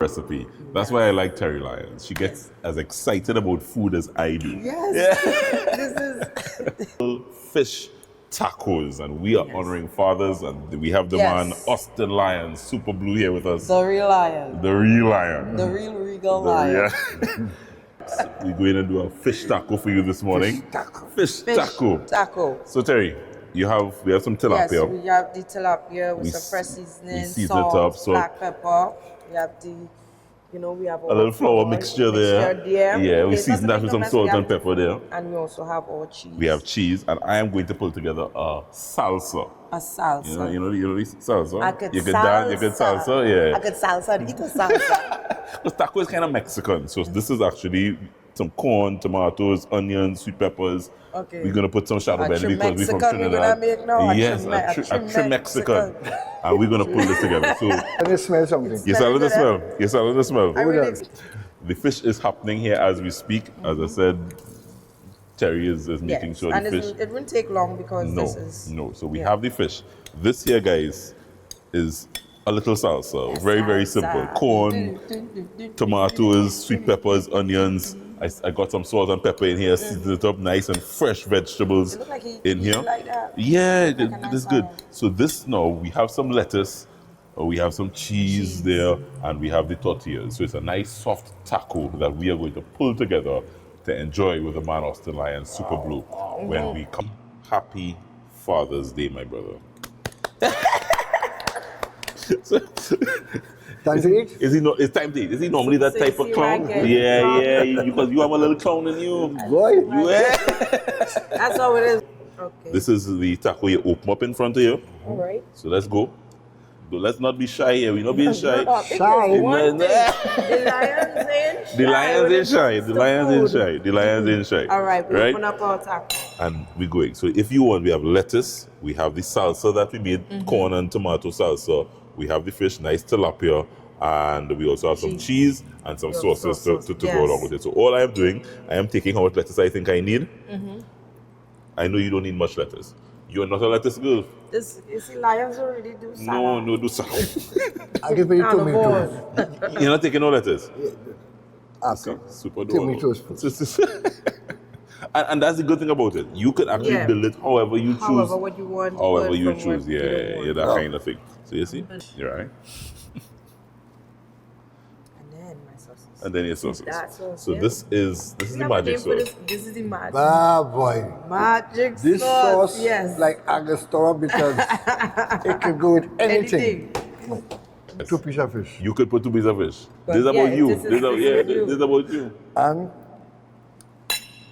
recipe. That's why I like Terry Lyons. She gets as excited about food as I do. Yes. This is Fish tacos, and we are honoring fathers, and we have the man Austin Lyons, SUPERBLUE, here with us. the real lion. The real lion. The real regal lion. We're going to do a fish taco for you this morning. Fish taco. So Terry, we have some tilapia. Yes, we have the tilapia with some fresh seasoning, salt, black pepper. We have the, we have a little flour mixture there. Yeah, we season that with some salt and pepper there. And we also have our cheese. We have cheese, and I am going to put together a salsa. A salsa. You know the salsa? I could you could dance, you could salsa, yeah. I could salsa and eat a salsa. Because taco is kind of Mexican, so this is actually some corn, tomatoes, onions, sweet peppers. Okay. We're gonna put some shadow belly because we're from Trinidad. We're gonna make now. Yes, a trim Mexican. And we're gonna pull this together. So can you smell something? You smell the smell. You smell the smell. The fish is happening here as we speak. As I said, Terry is making sure the fish. It won't take long because this is. No, so we have the fish. This here, guys, is a little salsa. Very, very simple. Corn, tomatoes, sweet peppers, onions. I got some salt and pepper in here, season it up nice, and fresh vegetables in here. Like that. Yeah, it is good. So this now, we have some lettuce, we have some cheese there, and we have the tortillas. So it's a nice soft taco that we are going to pull together to enjoy with the man Austin Lyons, SUPERBLUE, when we come. Happy Father's Day, my brother. Time to eat? It's time to eat. Is he normally that type of clown? Yeah, because you have a little clown in you. Boy. That's how it is. Okay. This is the taco you open up in front of you. All right. So let's go. Let's not be shy here. We're not being shy. Shy. The lions ain't shy. The lions ain't shy. All right, we open up our taco. And we're going. So if you want, we have lettuce. We have the salsa that we made, corn and tomato salsa. We have the fish, nice tilapia, and we also have some cheese and some sauces to go along with it. So all I am doing, I am taking how much lettuce I think I need. I know you don't need much lettuce. You're not a lettuce girl. You see, lions already do salad. No, do salad. I'll give you tomatoes. You're not taking no lettuce? Okay. Super tomatoes. And that's the good thing about it. You could actually build it however you choose. However what you want. However you choose. Yeah, that kind of thing. So you see? You're right. And then my sauces. And then your sauces. So yeah. this is the magic sauce. This is the magic. Ah, boy. Magic This sauce yes. like Angostura because it can go with anything. 2 pieces of fish. You could put 2 pieces of fish. This is about you. This is about you. And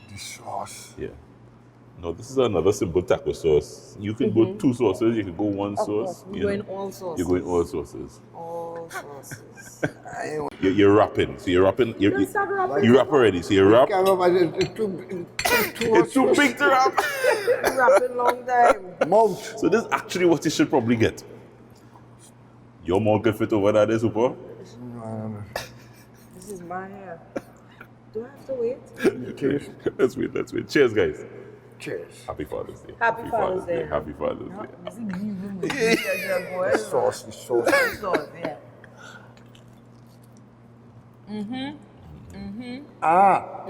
the sauce. Yeah. No, this is another simple taco sauce. You can go 2 sauces, you can go 1 sauce. We're going all sauces. You're going all sauces. All sauces. You're wrapping. So you're wrapping. You wrap already. So you wrap. It's too big to wrap. Wrapping long time. Mouth. So this is actually what you should probably get. Your mouth could fit over that, Super. This is my hair. Do I have to wait? Cheers. Let's wait. Cheers, guys. Cheers. Happy Father's Day. Happy Father's Day. Happy Father's Day. The sauce. The sauce, yeah. Ah.